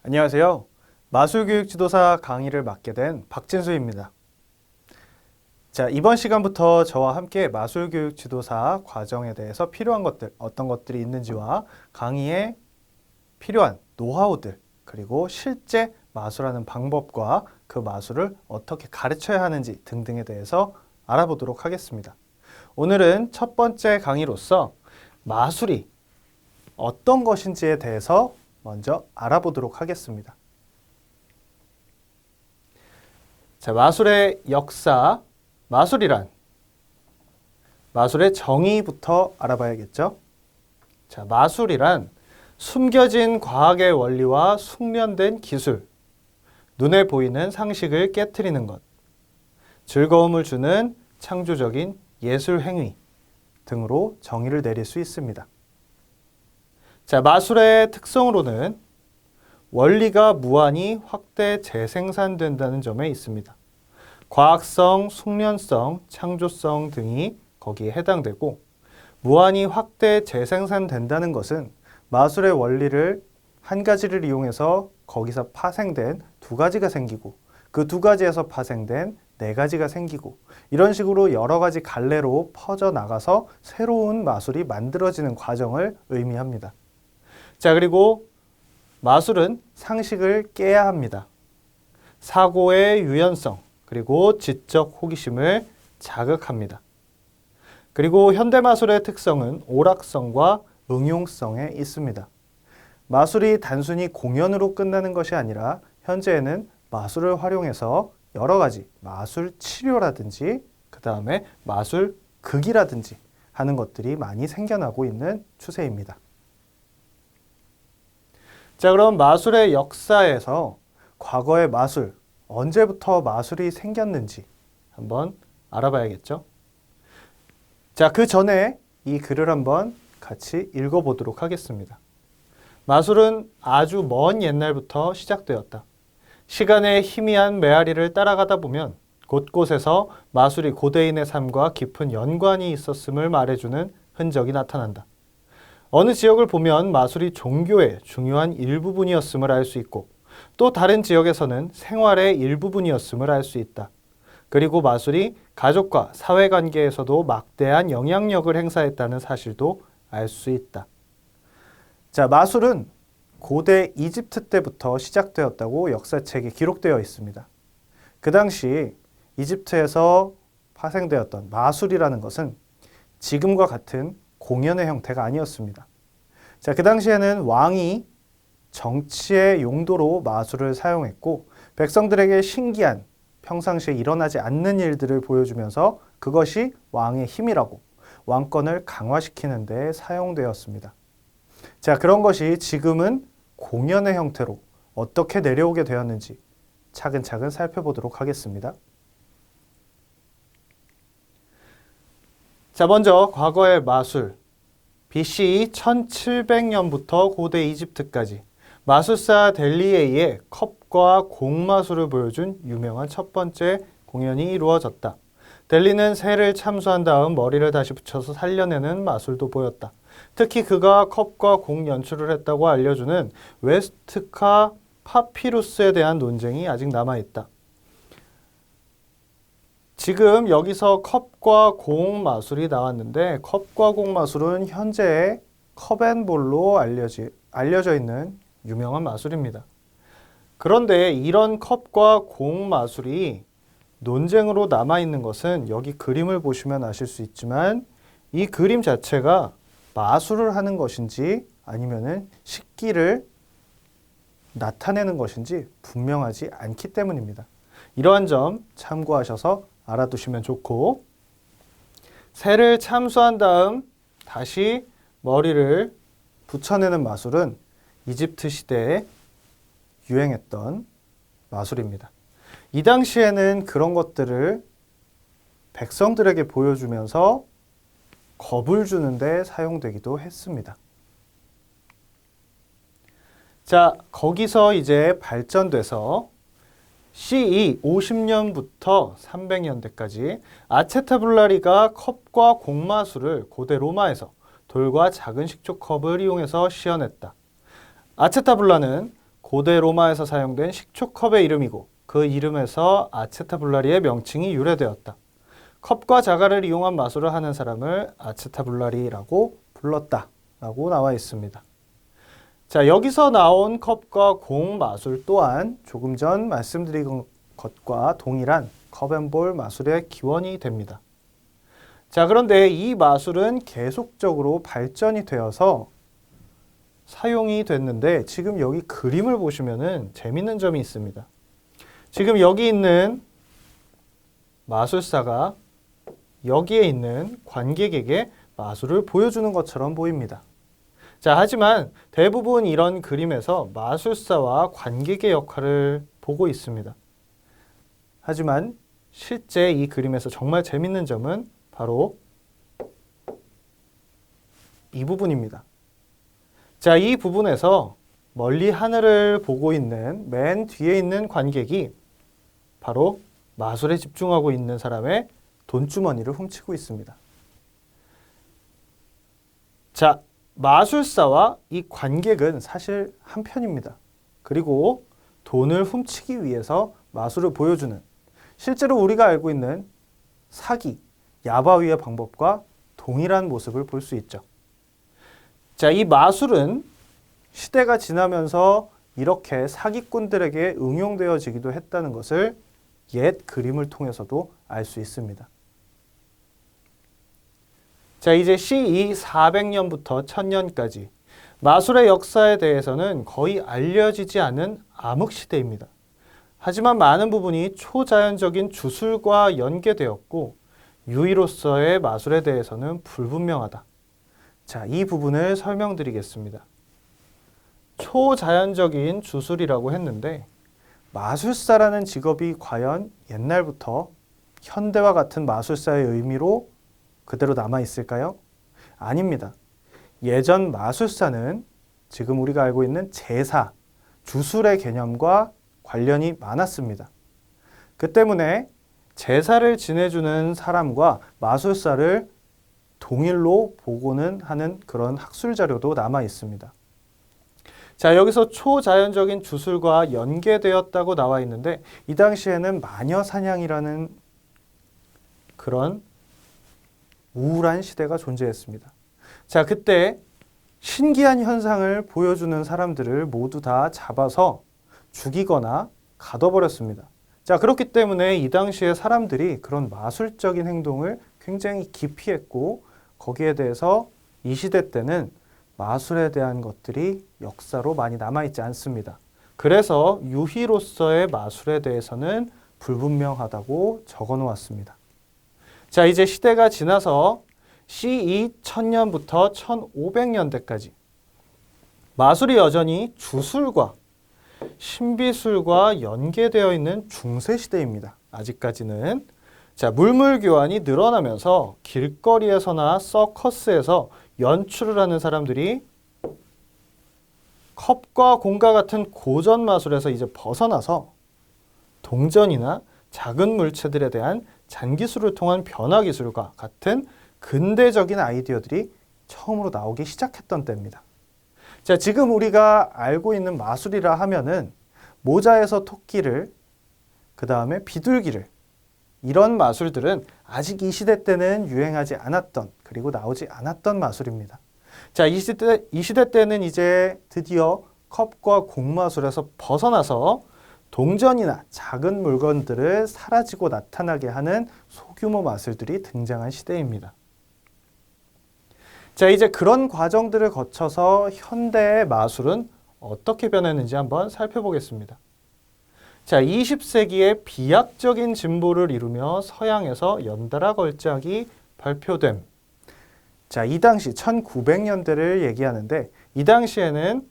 안녕하세요. 마술교육지도사 강의를 맡게 된 박진수입니다. 자, 이번 시간부터 저와 함께 마술교육지도사 과정에 대해서 필요한 것들, 어떤 것들이 있는지와 강의에 필요한 노하우들, 그리고 실제 마술하는 방법과 그 마술을 어떻게 가르쳐야 하는지 등등에 대해서 알아보도록 하겠습니다. 오늘은 첫 번째 강의로서 마술이 어떤 것인지에 대해서 먼저 알아보도록 하겠습니다. 자, 마술의 역사, 마술이란 마술의 정의부터 알아봐야겠죠. 자, 마술이란 숨겨진 과학의 원리와 숙련된 기술, 눈에 보이는 상식을 깨트리는 것, 즐거움을 주는 창조적인 예술 행위 등으로 정의를 내릴 수 있습니다. 자, 마술의 특성으로는 원리가 무한히 확대 재생산된다는 점에 있습니다. 과학성, 숙련성, 창조성 등이 거기에 해당되고 무한히 확대 재생산된다는 것은 마술의 원리를 한 가지를 이용해서 거기서 파생된 두 가지가 생기고 그 두 가지에서 파생된 네 가지가 생기고 이런 식으로 여러 가지 갈래로 퍼져나가서 새로운 마술이 만들어지는 과정을 의미합니다. 자, 그리고 마술은 상식을 깨야 합니다. 사고의 유연성, 그리고 지적 호기심을 자극합니다. 그리고 현대마술의 특성은 오락성과 응용성에 있습니다. 마술이 단순히 공연으로 끝나는 것이 아니라 현재에는 마술을 활용해서 여러 가지 마술 치료라든지 그 다음에 마술 극이라든지 하는 것들이 많이 생겨나고 있는 추세입니다. 자, 그럼 마술의 역사에서 과거의 마술, 언제부터 마술이 생겼는지 한번 알아봐야겠죠. 자, 그 전에 이 글을 한번 같이 읽어보도록 하겠습니다. 마술은 아주 먼 옛날부터 시작되었다. 시간의 희미한 메아리를 따라가다 보면 곳곳에서 마술이 고대인의 삶과 깊은 연관이 있었음을 말해주는 흔적이 나타난다. 어느 지역을 보면 마술이 종교의 중요한 일부분이었음을 알 수 있고 또 다른 지역에서는 생활의 일부분이었음을 알 수 있다. 그리고 마술이 가족과 사회관계에서도 막대한 영향력을 행사했다는 사실도 알 수 있다. 자, 마술은 고대 이집트 때부터 시작되었다고 역사책에 기록되어 있습니다. 그 당시 이집트에서 파생되었던 마술이라는 것은 지금과 같은 공연의 형태가 아니었습니다. 자, 그 당시에는 왕이 정치의 용도로 마술을 사용했고 백성들에게 신기한 평상시에 일어나지 않는 일들을 보여주면서 그것이 왕의 힘이라고 왕권을 강화시키는 데 사용되었습니다. 자, 그런 것이 지금은 공연의 형태로 어떻게 내려오게 되었는지 차근차근 살펴보도록 하겠습니다. 자, 먼저 과거의 마술, BC 1700년부터 고대 이집트까지 마술사 델리에이의 컵과 공 마술을 보여준 유명한 첫 번째 공연이 이루어졌다. 델리는 새를 참수한 다음 머리를 다시 붙여서 살려내는 마술도 보였다. 특히 그가 컵과 공 연출을 했다고 알려주는 웨스트카 파피루스에 대한 논쟁이 아직 남아있다. 지금 여기서 컵과 공 마술이 나왔는데 컵과 공 마술은 현재의 컵앤볼로 알려져 있는 유명한 마술입니다. 그런데 이런 컵과 공 마술이 논쟁으로 남아있는 것은 여기 그림을 보시면 아실 수 있지만 이 그림 자체가 마술을 하는 것인지 아니면은 식기를 나타내는 것인지 분명하지 않기 때문입니다. 이러한 점 참고하셔서 알아두시면 좋고, 새를 참수한 다음 다시 머리를 붙여내는 마술은 이집트 시대에 유행했던 마술입니다. 이 당시에는 그런 것들을 백성들에게 보여주면서 겁을 주는데 사용되기도 했습니다. 자, 거기서 이제 발전돼서 CE 50년부터 300년대까지 아체타블라리가 컵과 공마술을 고대 로마에서 돌과 작은 식초컵을 이용해서 시연했다. 아체타블라는 고대 로마에서 사용된 식초컵의 이름이고 그 이름에서 아체타블라리의 명칭이 유래되었다. 컵과 자갈을 이용한 마술을 하는 사람을 아체타블라리라고 불렀다 라고 나와 있습니다. 자, 여기서 나온 컵과 공 마술 또한 조금 전 말씀드린 것과 동일한 컵앤볼 마술의 기원이 됩니다. 자, 그런데 이 마술은 계속적으로 발전이 되어서 사용이 됐는데 지금 여기 그림을 보시면은 재밌는 점이 있습니다. 지금 여기 있는 마술사가 여기에 있는 관객에게 마술을 보여주는 것처럼 보입니다. 자, 하지만 대부분 이런 그림에서 마술사와 관객의 역할을 보고 있습니다. 하지만 실제 이 그림에서 정말 재밌는 점은 바로 이 부분입니다. 자, 이 부분에서 멀리 하늘을 보고 있는 맨 뒤에 있는 관객이 바로 마술에 집중하고 있는 사람의 돈주머니를 훔치고 있습니다. 자, 마술사와 이 관객은 사실 한 편입니다. 그리고 돈을 훔치기 위해서 마술을 보여주는 실제로 우리가 알고 있는 사기, 야바위의 방법과 동일한 모습을 볼 수 있죠. 자, 이 마술은 시대가 지나면서 이렇게 사기꾼들에게 응용되어지기도 했다는 것을 옛 그림을 통해서도 알 수 있습니다. 자, 이제 CE 400년부터 1000년까지 마술의 역사에 대해서는 거의 알려지지 않은 암흑시대입니다. 하지만 많은 부분이 초자연적인 주술과 연계되었고 유의로서의 마술에 대해서는 불분명하다. 자, 이 부분을 설명드리겠습니다. 초자연적인 주술이라고 했는데 마술사라는 직업이 과연 옛날부터 현대와 같은 마술사의 의미로 그대로 남아있을까요? 아닙니다. 예전 마술사는 지금 우리가 알고 있는 제사, 주술의 개념과 관련이 많았습니다. 그 때문에 제사를 지내주는 사람과 마술사를 동일로 보고는 하는 그런 학술 자료도 남아 있습니다. 자, 여기서 초자연적인 주술과 연계되었다고 나와 있는데 이 당시에는 마녀 사냥이라는 그런 우울한 시대가 존재했습니다. 자, 그때 신기한 현상을 보여주는 사람들을 모두 다 잡아서 죽이거나 가둬버렸습니다. 자, 그렇기 때문에 이 당시에 사람들이 그런 마술적인 행동을 굉장히 기피했고 거기에 대해서 이 시대 때는 마술에 대한 것들이 역사로 많이 남아있지 않습니다. 그래서 유희로서의 마술에 대해서는 불분명하다고 적어 놓았습니다. 자, 이제 시대가 지나서 CE 1000년부터 1500년대까지 마술이 여전히 주술과 신비술과 연계되어 있는 중세시대입니다. 아직까지는. 자, 물물 교환이 늘어나면서 길거리에서나 서커스에서 연출을 하는 사람들이 컵과 공과 같은 고전 마술에서 이제 벗어나서 동전이나 작은 물체들에 대한 잔기술을 통한 변화 기술과 같은 근대적인 아이디어들이 처음으로 나오기 시작했던 때입니다. 자, 지금 우리가 알고 있는 마술이라 하면은 모자에서 토끼를, 그 다음에 비둘기를, 이런 마술들은 아직 이 시대 때는 유행하지 않았던, 그리고 나오지 않았던 마술입니다. 자, 이 시대 때는 이제 드디어 컵과 공 마술에서 벗어나서 동전이나 작은 물건들을 사라지고 나타나게 하는 소규모 마술들이 등장한 시대입니다. 자, 이제 그런 과정들을 거쳐서 현대의 마술은 어떻게 변했는지 한번 살펴보겠습니다. 자, 20세기에 비약적인 진보를 이루며 서양에서 연달아 걸작이 발표됨. 자, 이 당시 1900년대를 얘기하는데 이 당시에는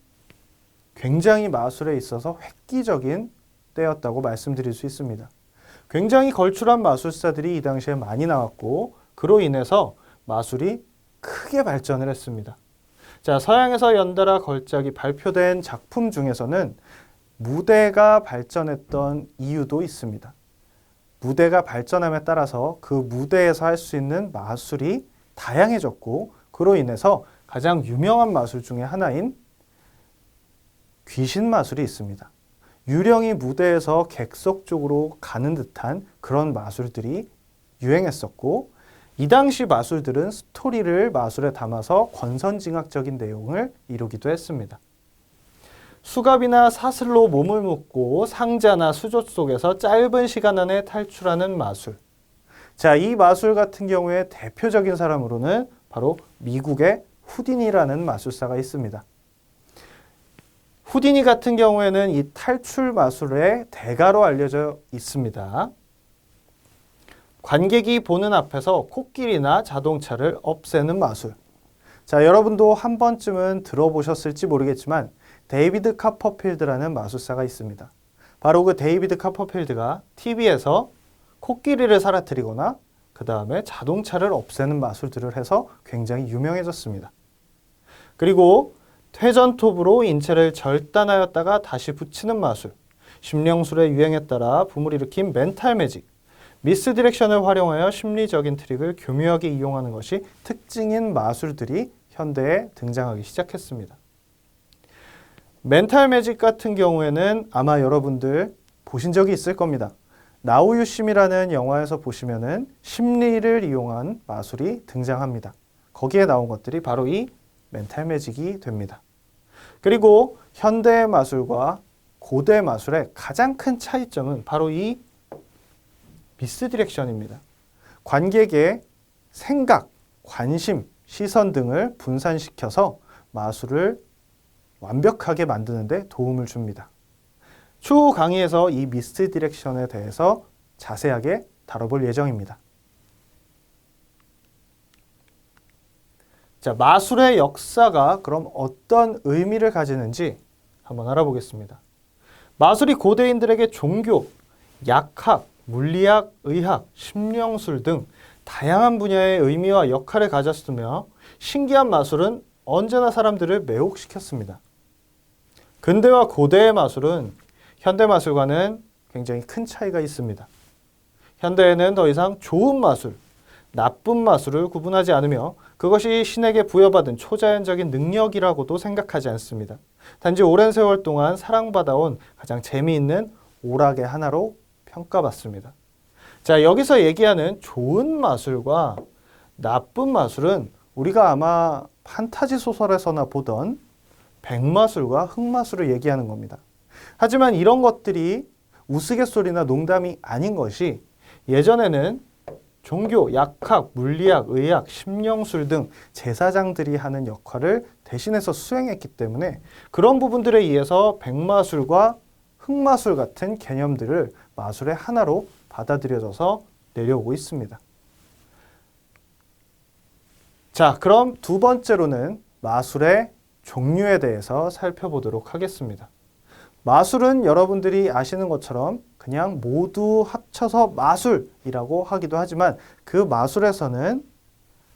굉장히 마술에 있어서 획기적인 때였다고 말씀드릴 수 있습니다. 굉장히 걸출한 마술사들이 이 당시에 많이 나왔고 그로 인해서 마술이 크게 발전을 했습니다. 자, 서양에서 연달아 걸작이 발표된 작품 중에서는 무대가 발전했던 이유도 있습니다. 무대가 발전함에 따라서 그 무대에서 할 수 있는 마술이 다양해졌고 그로 인해서 가장 유명한 마술 중에 하나인 귀신 마술이 있습니다. 유령이 무대에서 객석 쪽으로 가는 듯한 그런 마술들이 유행했었고, 이 당시 마술들은 스토리를 마술에 담아서 권선징악적인 내용을 이루기도 했습니다. 수갑이나 사슬로 몸을 묶고 상자나 수조 속에서 짧은 시간 안에 탈출하는 마술. 자, 이 마술 같은 경우에 대표적인 사람으로는 바로 미국의 후디니라는 마술사가 있습니다. 후디니 같은 경우에는 이 탈출 마술의 대가로 알려져 있습니다. 관객이 보는 앞에서 코끼리나 자동차를 없애는 마술. 자, 여러분도 한 번쯤은 들어보셨을지 모르겠지만 데이비드 카퍼필드라는 마술사가 있습니다. 바로 그 데이비드 카퍼필드가 TV에서 코끼리를 사라뜨리거나 그 다음에 자동차를 없애는 마술들을 해서 굉장히 유명해졌습니다. 그리고 퇴전톱으로 인체를 절단하였다가 다시 붙이는 마술, 심령술의 유행에 따라 붐을 일으킨 멘탈 매직, 미스 디렉션을 활용하여 심리적인 트릭을 교묘하게 이용하는 것이 특징인 마술들이 현대에 등장하기 시작했습니다. 멘탈 매직 같은 경우에는 아마 여러분들 보신 적이 있을 겁니다. 나우 유심이라는 영화에서 보시면은 심리를 이용한 마술이 등장합니다. 거기에 나온 것들이 바로 이 멘탈 매직이 됩니다. 그리고 현대 마술과 고대 마술의 가장 큰 차이점은 바로 이 미스 디렉션입니다. 관객의 생각, 관심, 시선 등을 분산시켜서 마술을 완벽하게 만드는 데 도움을 줍니다. 추후 강의에서 이 미스 디렉션에 대해서 자세하게 다뤄볼 예정입니다. 자, 마술의 역사가 그럼 어떤 의미를 가지는지 한번 알아보겠습니다. 마술이 고대인들에게 종교, 약학, 물리학, 의학, 심령술 등 다양한 분야의 의미와 역할을 가졌으며 신기한 마술은 언제나 사람들을 매혹시켰습니다. 근대와 고대의 마술은 현대 마술과는 굉장히 큰 차이가 있습니다. 현대에는 더 이상 좋은 마술, 나쁜 마술을 구분하지 않으며 그것이 신에게 부여받은 초자연적인 능력이라고도 생각하지 않습니다. 단지 오랜 세월 동안 사랑받아온 가장 재미있는 오락의 하나로 평가받습니다. 자, 여기서 얘기하는 좋은 마술과 나쁜 마술은 우리가 아마 판타지 소설에서나 보던 백마술과 흑마술을 얘기하는 겁니다. 하지만 이런 것들이 우스갯소리나 농담이 아닌 것이 예전에는 종교, 약학, 물리학, 의학, 심령술 등 제사장들이 하는 역할을 대신해서 수행했기 때문에 그런 부분들에 의해서 백마술과 흑마술 같은 개념들을 마술의 하나로 받아들여져서 내려오고 있습니다. 자, 그럼 두 번째로는 마술의 종류에 대해서 살펴보도록 하겠습니다. 마술은 여러분들이 아시는 것처럼 그냥 모두 합쳐서 마술이라고 하기도 하지만 그 마술에서는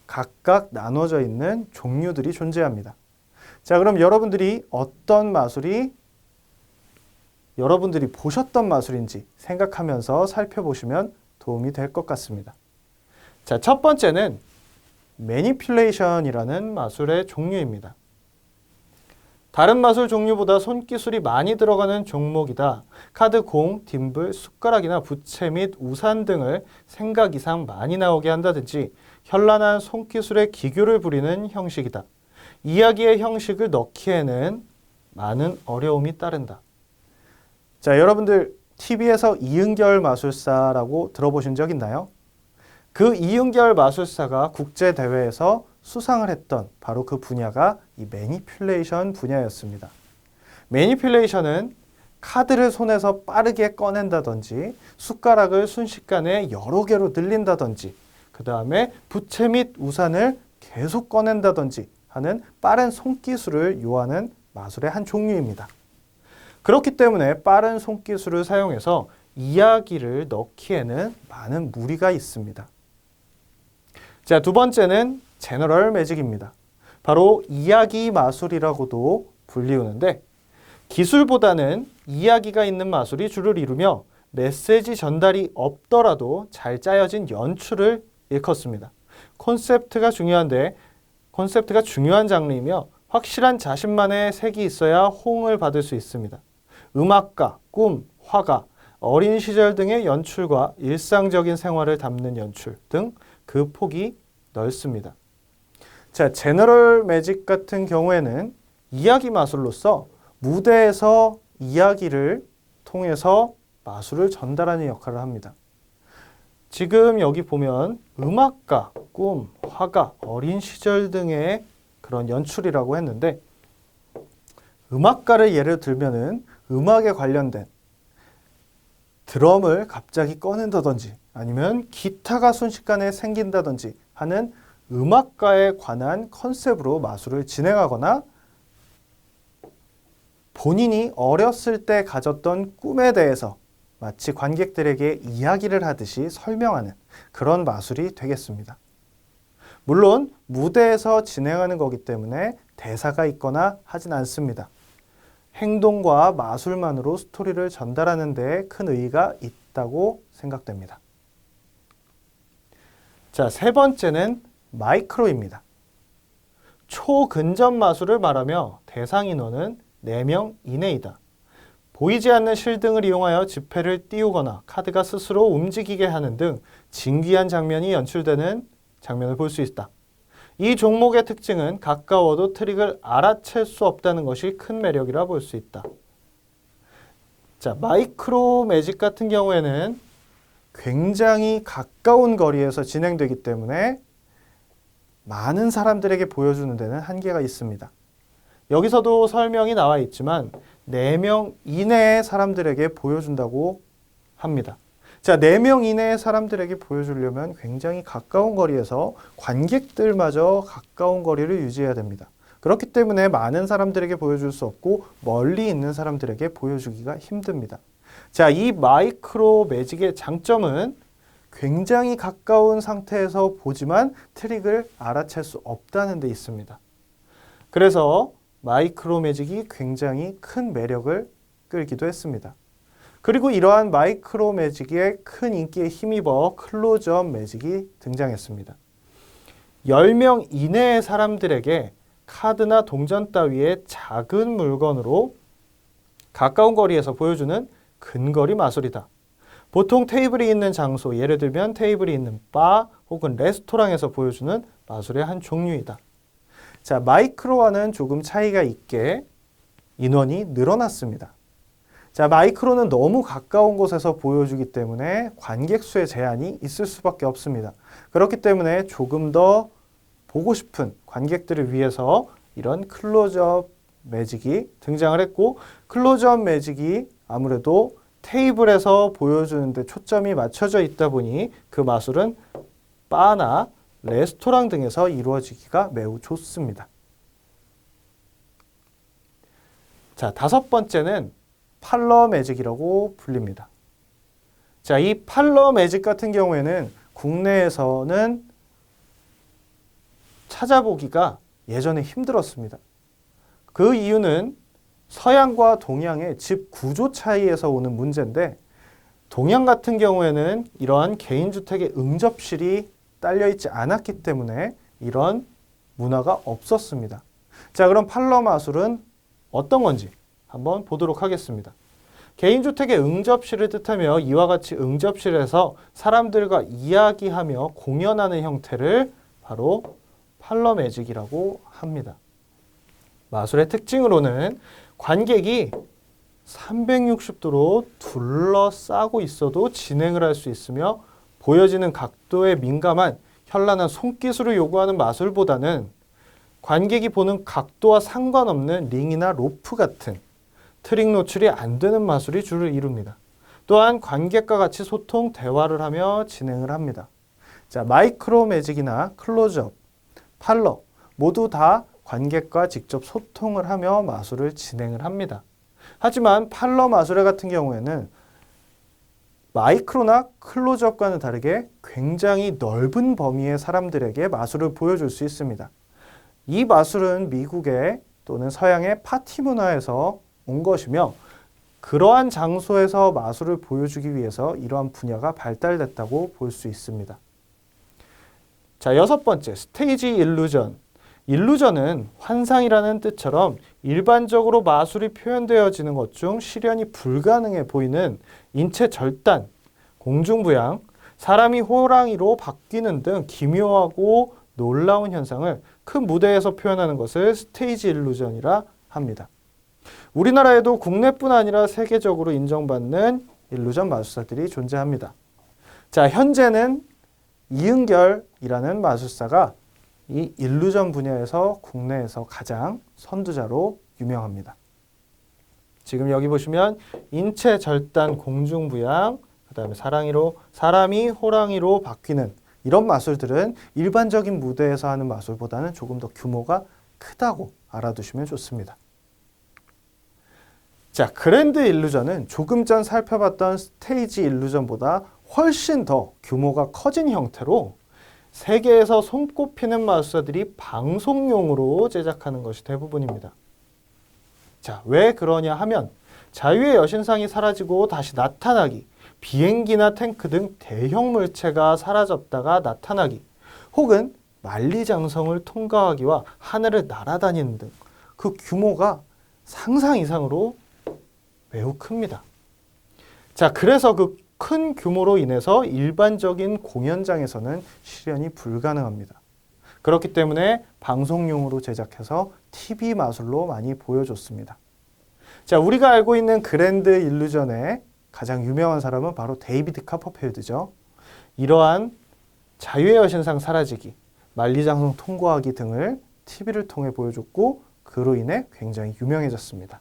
각각 나눠져 있는 종류들이 존재합니다. 자, 그럼 여러분들이 어떤 마술이 여러분들이 보셨던 마술인지 생각하면서 살펴보시면 도움이 될 것 같습니다. 자, 첫 번째는 매니퓰레이션이라는 마술의 종류입니다. 다른 마술 종류보다 손기술이 많이 들어가는 종목이다. 카드, 공, 딤블, 숟가락이나 부채 및 우산 등을 생각 이상 많이 나오게 한다든지 현란한 손기술의 기교를 부리는 형식이다. 이야기의 형식을 넣기에는 많은 어려움이 따른다. 자, 여러분들 TV에서 이은결 마술사라고 들어보신 적 있나요? 그 이은결 마술사가 국제대회에서 수상을 했던 바로 그 분야가 이 매니퓰레이션 분야였습니다. 매니퓰레이션은 카드를 손에서 빠르게 꺼낸다든지 숟가락을 순식간에 여러 개로 늘린다든지 그 다음에 부채 및 우산을 계속 꺼낸다든지 하는 빠른 손기술을 요하는 마술의 한 종류입니다. 그렇기 때문에 빠른 손기술을 사용해서 이야기를 넣기에는 많은 무리가 있습니다. 자, 두 번째는 제너럴 매직입니다. 바로 이야기 마술이라고도 불리우는데 기술보다는 이야기가 있는 마술이 주를 이루며 메시지 전달이 없더라도 잘 짜여진 연출을 일컫습니다. 콘셉트가 중요한 장르이며 확실한 자신만의 색이 있어야 호응을 받을 수 있습니다. 음악가, 꿈, 화가, 어린 시절 등의 연출과 일상적인 생활을 담는 연출 등 그 폭이 넓습니다. 자, 제너럴 매직 같은 경우에는 이야기 마술로서 무대에서 이야기를 통해서 마술을 전달하는 역할을 합니다. 지금 여기 보면 음악가, 꿈, 화가, 어린 시절 등의 그런 연출이라고 했는데 음악가를 예를 들면은 음악에 관련된 드럼을 갑자기 꺼낸다든지 아니면 기타가 순식간에 생긴다든지 하는 음악가에 관한 컨셉으로 마술을 진행하거나 본인이 어렸을 때 가졌던 꿈에 대해서 마치 관객들에게 이야기를 하듯이 설명하는 그런 마술이 되겠습니다. 물론 무대에서 진행하는 거기 때문에 대사가 있거나 하진 않습니다. 행동과 마술만으로 스토리를 전달하는 데 큰 의의가 있다고 생각됩니다. 자, 세 번째는 마이크로입니다. 초근접 마술을 말하며 대상 인원은 4명 이내이다. 보이지 않는 실등을 이용하여 지폐를 띄우거나 카드가 스스로 움직이게 하는 등 진귀한 장면이 연출되는 장면을 볼 수 있다. 이 종목의 특징은 가까워도 트릭을 알아챌 수 없다는 것이 큰 매력이라 볼 수 있다. 자, 마이크로 매직 같은 경우에는 굉장히 가까운 거리에서 진행되기 때문에 많은 사람들에게 보여주는 데는 한계가 있습니다. 여기서도 설명이 나와 있지만 4명 이내의 사람들에게 보여준다고 합니다. 자, 4명 이내의 사람들에게 보여주려면 굉장히 가까운 거리에서 관객들마저 가까운 거리를 유지해야 됩니다. 그렇기 때문에 많은 사람들에게 보여줄 수 없고 멀리 있는 사람들에게 보여주기가 힘듭니다. 자, 이 마이크로 매직의 장점은 굉장히 가까운 상태에서 보지만 트릭을 알아챌 수 없다는 데 있습니다. 그래서 마이크로 매직이 굉장히 큰 매력을 끌기도 했습니다. 그리고 이러한 마이크로 매직의 큰 인기에 힘입어 클로즈업 매직이 등장했습니다. 10명 이내의 사람들에게 카드나 동전 따위의 작은 물건으로 가까운 거리에서 보여주는 근거리 마술이다. 보통 테이블이 있는 장소, 예를 들면 테이블이 있는 바 혹은 레스토랑에서 보여주는 마술의 한 종류이다. 자, 마이크로와는 조금 차이가 있게 인원이 늘어났습니다. 자, 마이크로는 너무 가까운 곳에서 보여주기 때문에 관객 수의 제한이 있을 수밖에 없습니다. 그렇기 때문에 조금 더 보고 싶은 관객들을 위해서 이런 클로즈업 매직이 등장을 했고, 클로즈업 매직이 아무래도 테이블에서 보여주는데 초점이 맞춰져 있다 보니 그 마술은 바나 레스토랑 등에서 이루어지기가 매우 좋습니다. 자, 5번째는 팔러 매직이라고 불립니다. 자, 이 팔러 매직 같은 경우에는 국내에서는 찾아보기가 예전에 힘들었습니다. 그 이유는 서양과 동양의 집 구조 차이에서 오는 문제인데, 동양 같은 경우에는 이러한 개인주택의 응접실이 딸려있지 않았기 때문에 이런 문화가 없었습니다. 자, 그럼 팔러 마술은 어떤 건지 한번 보도록 하겠습니다. 개인주택의 응접실을 뜻하며 이와 같이 응접실에서 사람들과 이야기하며 공연하는 형태를 바로 팔러 매직이라고 합니다. 마술의 특징으로는 관객이 360도로 둘러싸고 있어도 진행을 할 수 있으며 보여지는 각도에 민감한 현란한 손기술을 요구하는 마술보다는 관객이 보는 각도와 상관없는 링이나 로프 같은 트릭 노출이 안 되는 마술이 주를 이룹니다. 또한 관객과 같이 소통, 대화를 하며 진행을 합니다. 자, 마이크로 매직이나 클로즈업, 팔러 모두 다 관객과 직접 소통을 하며 마술을 진행을 합니다. 하지만 팔러 마술회 같은 경우에는 마이크로나 클로즈업과는 다르게 굉장히 넓은 범위의 사람들에게 마술을 보여줄 수 있습니다. 이 마술은 미국의 또는 서양의 파티 문화에서 온 것이며 그러한 장소에서 마술을 보여주기 위해서 이러한 분야가 발달됐다고 볼 수 있습니다. 자, 6번째, 스테이지 일루전. 일루전은 환상이라는 뜻처럼 일반적으로 마술이 표현되어지는 것 중 실현이 불가능해 보이는 인체 절단, 공중부양, 사람이 호랑이로 바뀌는 등 기묘하고 놀라운 현상을 큰 무대에서 표현하는 것을 스테이지 일루전이라 합니다. 우리나라에도 국내뿐 아니라 세계적으로 인정받는 일루전 마술사들이 존재합니다. 자, 현재는 이은결이라는 마술사가 이 일루전 분야에서 국내에서 가장 선두자로 유명합니다. 지금 여기 보시면 인체 절단 공중부양, 그 다음에 사람이 호랑이로 바뀌는 이런 마술들은 일반적인 무대에서 하는 마술보다는 조금 더 규모가 크다고 알아두시면 좋습니다. 자, 그랜드 일루전은 조금 전 살펴봤던 스테이지 일루전보다 훨씬 더 규모가 커진 형태로 세계에서 손꼽히는 마술사들이 방송용으로 제작하는 것이 대부분입니다. 자, 왜 그러냐 하면 자유의 여신상이 사라지고 다시 나타나기, 비행기나 탱크 등 대형 물체가 사라졌다가 나타나기, 혹은 만리장성을 통과하기와 하늘을 날아다니는 등 그 규모가 상상 이상으로 매우 큽니다. 자, 그래서 그 큰 규모로 인해서 일반적인 공연장에서는 실현이 불가능합니다. 그렇기 때문에 방송용으로 제작해서 TV 마술로 많이 보여줬습니다. 자, 우리가 알고 있는 그랜드 일루전의 가장 유명한 사람은 바로 데이비드 카퍼필드죠. 이러한 자유의 여신상 사라지기, 만리장성 통과하기 등을 TV를 통해 보여줬고 그로 인해 굉장히 유명해졌습니다.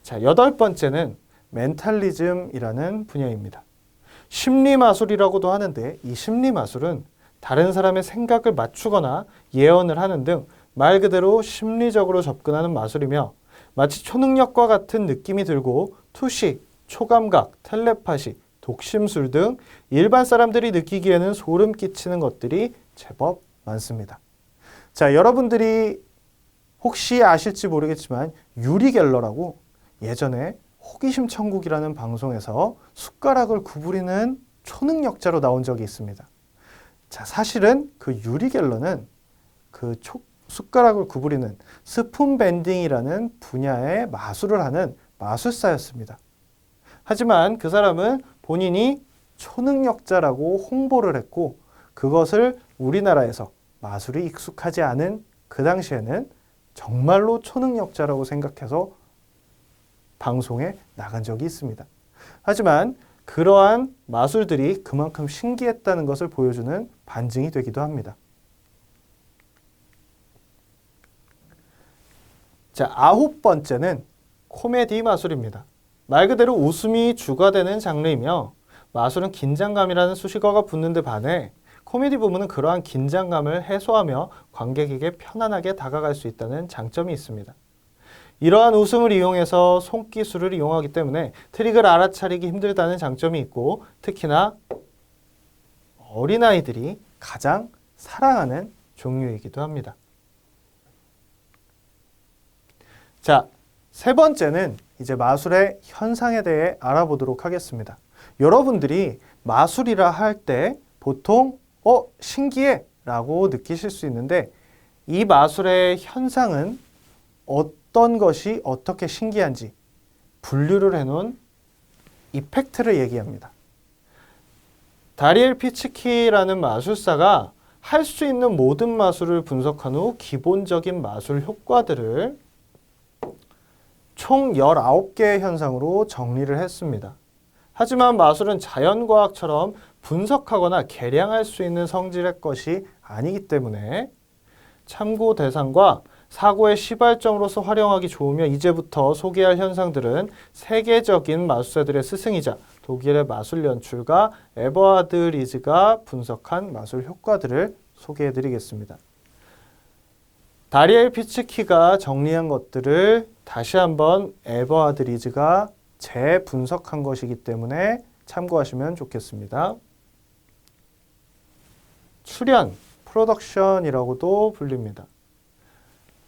자, 8번째는 멘탈리즘이라는 분야입니다. 심리마술이라고도 하는데 이 심리마술은 다른 사람의 생각을 맞추거나 예언을 하는 등 말 그대로 심리적으로 접근하는 마술이며 마치 초능력과 같은 느낌이 들고 투시, 초감각, 텔레파시, 독심술 등 일반 사람들이 느끼기에는 소름 끼치는 것들이 제법 많습니다. 자, 여러분들이 혹시 아실지 모르겠지만 유리 갤러라고 예전에 호기심 천국이라는 방송에서 숟가락을 구부리는 초능력자로 나온 적이 있습니다. 자, 사실은 그 유리 갤러는 그 숟가락을 구부리는 스푼 밴딩이라는 분야의 마술을 하는 마술사였습니다. 하지만 그 사람은 본인이 초능력자라고 홍보를 했고 그것을 우리나라에서 마술이 익숙하지 않은 그 당시에는 정말로 초능력자라고 생각해서 방송에 나간 적이 있습니다. 하지만 그러한 마술들이 그만큼 신기했다는 것을 보여주는 반증이 되기도 합니다. 자, 9번째는 코미디 마술입니다. 말 그대로 웃음이 주가 되는 장르이며 마술은 긴장감이라는 수식어가 붙는 데 반해 코미디 부문은 그러한 긴장감을 해소하며 관객에게 편안하게 다가갈 수 있다는 장점이 있습니다. 이러한 웃음을 이용해서 손기술을 이용하기 때문에 트릭을 알아차리기 힘들다는 장점이 있고 특히나 어린아이들이 가장 사랑하는 종류이기도 합니다. 자, 세 번째는 이제 마술의 현상에 대해 알아보도록 하겠습니다. 여러분들이 마술이라 할 때 보통 신기해 라고 느끼실 수 있는데 이 마술의 현상은 어떤 것이 어떻게 신기한지 분류를 해놓은 이펙트를 얘기합니다. 다리엘 피츠키라는 마술사가 할 수 있는 모든 마술을 분석한 후 기본적인 마술 효과들을 총 19개의 현상으로 정리를 했습니다. 하지만 마술은 자연과학처럼 분석하거나 계량할 수 있는 성질의 것이 아니기 때문에 참고 대상과 사고의 시발점으로서 활용하기 좋으며 이제부터 소개할 현상들은 세계적인 마술사들의 스승이자 독일의 마술 연출가 에버하드 리즈가 분석한 마술 효과들을 소개해 드리겠습니다. 다리엘 피츠키가 정리한 것들을 다시 한번 에버하드 리즈가 재분석한 것이기 때문에 참고하시면 좋겠습니다. 출현, 프로덕션이라고도 불립니다.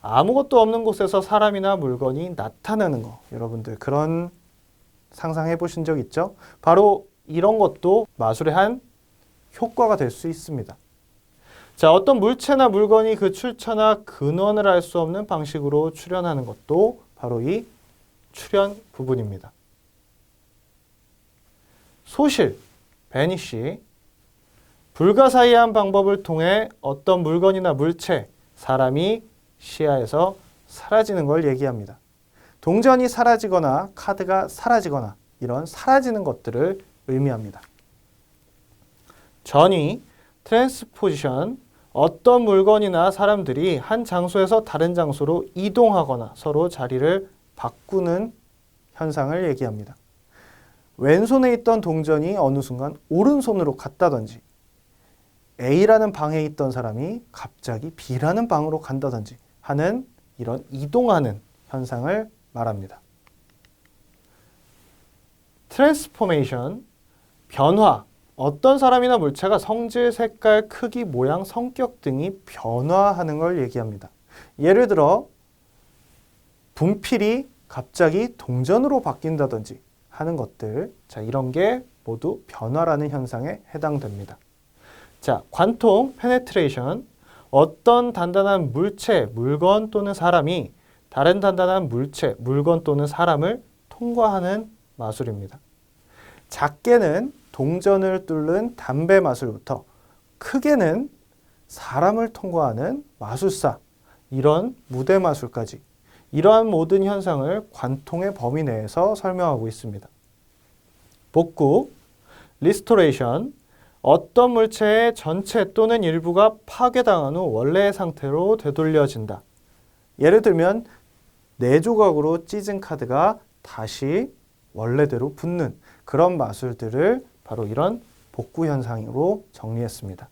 아무것도 없는 곳에서 사람이나 물건이 나타나는 거, 여러분들 그런 상상해 보신 적 있죠? 바로 이런 것도 마술의 한 효과가 될 수 있습니다. 자, 어떤 물체나 물건이 그 출처나 근원을 알 수 없는 방식으로 출현하는 것도 바로 이 출현 부분입니다. 소실, vanish, 불가사의한 방법을 통해 어떤 물건이나 물체, 사람이 시야에서 사라지는 걸 얘기합니다. 동전이 사라지거나 카드가 사라지거나 이런 사라지는 것들을 의미합니다. 전위, 트랜스포지션, 어떤 물건이나 사람들이 한 장소에서 다른 장소로 이동하거나 서로 자리를 바꾸는 현상을 얘기합니다. 왼손에 있던 동전이 어느 순간 오른손으로 갔다든지, A라는 방에 있던 사람이 갑자기 B라는 방으로 간다든지 하는 이런 이동하는 현상을 말합니다. 트랜스포메이션, 변화, 어떤 사람이나 물체가 성질, 색깔, 크기, 모양, 성격 등이 변화하는 걸 얘기합니다. 예를 들어 분필이 갑자기 동전으로 바뀐다든지 하는 것들, 자, 이런 게 모두 변화라는 현상에 해당됩니다. 자, 관통, 페네트레이션, 어떤 단단한 물체, 물건 또는 사람이 다른 단단한 물체, 물건 또는 사람을 통과하는 마술입니다. 작게는 동전을 뚫는 담배 마술부터 크게는 사람을 통과하는 마술사, 이런 무대 마술까지 이러한 모든 현상을 관통의 범위 내에서 설명하고 있습니다. 복구, 리스토레이션, 어떤 물체의 전체 또는 일부가 파괴당한 후 원래의 상태로 되돌려진다. 예를 들면 4조각으로 찢은 카드가 다시 원래대로 붙는 그런 마술들을 바로 이런 복구 현상으로 정리했습니다.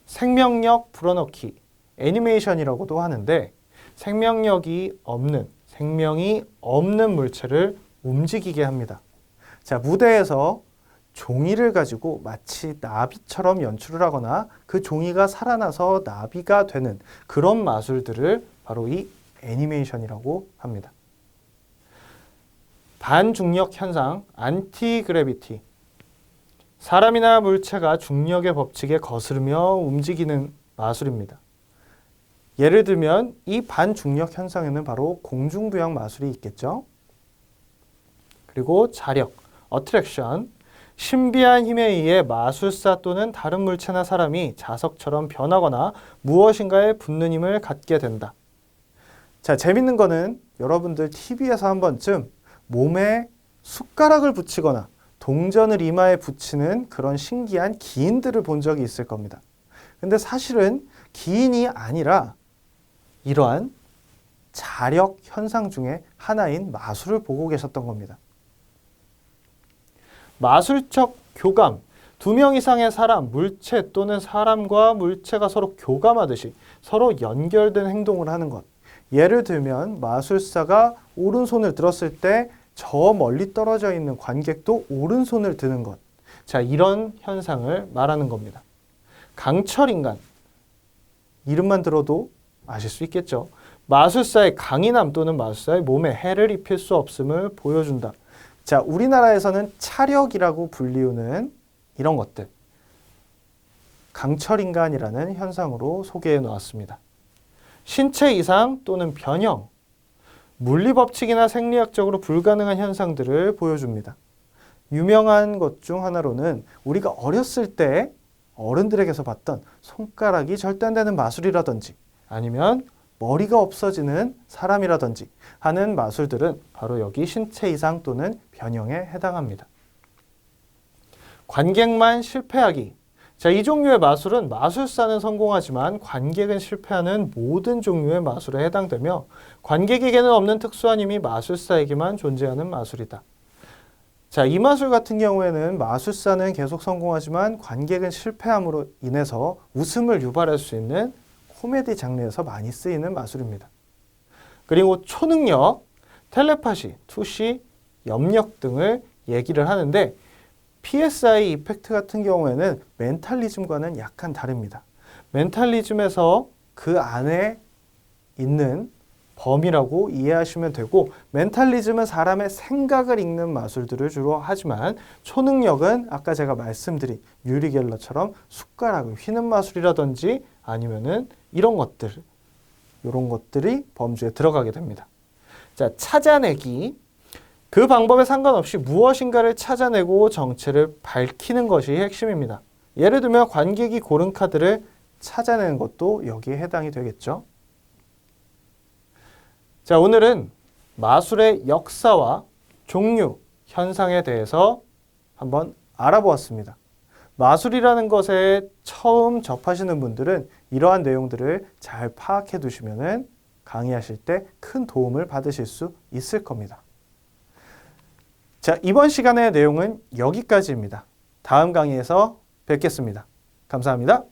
생명력 불어넣기, 애니메이션이라고도 하는데 생명력이 없는, 생명이 없는 물체를 움직이게 합니다. 자, 무대에서 종이를 가지고 마치 나비처럼 연출을 하거나 그 종이가 살아나서 나비가 되는 그런 마술들을 바로 이 애니메이션이라고 합니다. 반중력 현상, 안티그래비티. 사람이나 물체가 중력의 법칙에 거스르며 움직이는 마술입니다. 예를 들면 이 반중력 현상에는 바로 공중부양 마술이 있겠죠. 그리고 자력, 어트랙션, 신비한 힘에 의해 마술사 또는 다른 물체나 사람이 자석처럼 변하거나 무엇인가에 붙는 힘을 갖게 된다. 자, 재밌는 거는 여러분들 TV에서 한 번쯤 몸에 숟가락을 붙이거나 동전을 이마에 붙이는 그런 신기한 기인들을 본 적이 있을 겁니다. 근데 사실은 기인이 아니라 이러한 자력 현상 중에 하나인 마술을 보고 계셨던 겁니다. 마술적 교감, 2명 이상의 사람, 물체 또는 사람과 물체가 서로 교감하듯이 서로 연결된 행동을 하는 것. 예를 들면 마술사가 오른손을 들었을 때 저 멀리 떨어져 있는 관객도 오른손을 드는 것. 자, 이런 현상을 말하는 겁니다. 강철인간, 이름만 들어도 아실 수 있겠죠. 마술사의 강인함 또는 마술사의 몸에 해를 입힐 수 없음을 보여준다. 자, 우리나라에서는 차력이라고 불리우는 이런 것들, 강철인간이라는 현상으로 소개해 놓았습니다. 신체 이상 또는 변형, 물리법칙이나 생리학적으로 불가능한 현상들을 보여줍니다. 유명한 것 중 하나로는 우리가 어렸을 때 어른들에게서 봤던 손가락이 절단되는 마술이라든지 아니면 머리가 없어지는 사람이라든지 하는 마술들은 바로 여기 신체 이상 또는 변형에 해당합니다. 관객만 실패하기. 자, 이 종류의 마술은 마술사는 성공하지만 관객은 실패하는 모든 종류의 마술에 해당되며 관객에게는 없는 특수한 힘이 마술사에게만 존재하는 마술이다. 자, 이 마술 같은 경우에는 마술사는 계속 성공하지만 관객은 실패함으로 인해서 웃음을 유발할 수 있는 코미디 장르에서 많이 쓰이는 마술입니다. 그리고 초능력, 텔레파시, 투시, 염력 등을 얘기를 하는데 PSI 이펙트 같은 경우에는 멘탈리즘과는 약간 다릅니다. 멘탈리즘에서 그 안에 있는 범위라고 이해하시면 되고, 멘탈리즘은 사람의 생각을 읽는 마술들을 주로 하지만 초능력은 아까 제가 말씀드린 유리 갤러처럼 숟가락을 휘는 마술이라든지 아니면은 이런 것들이 범주에 들어가게 됩니다. 자, 찾아내기. 그 방법에 상관없이 무엇인가를 찾아내고 정체를 밝히는 것이 핵심입니다. 예를 들면 관객이 고른 카드를 찾아내는 것도 여기에 해당이 되겠죠. 자, 오늘은 마술의 역사와 종류, 현상에 대해서 한번 알아보았습니다. 마술이라는 것에 처음 접하시는 분들은 이러한 내용들을 잘 파악해 두시면 강의하실 때 큰 도움을 받으실 수 있을 겁니다. 자, 이번 시간의 내용은 여기까지입니다. 다음 강의에서 뵙겠습니다. 감사합니다.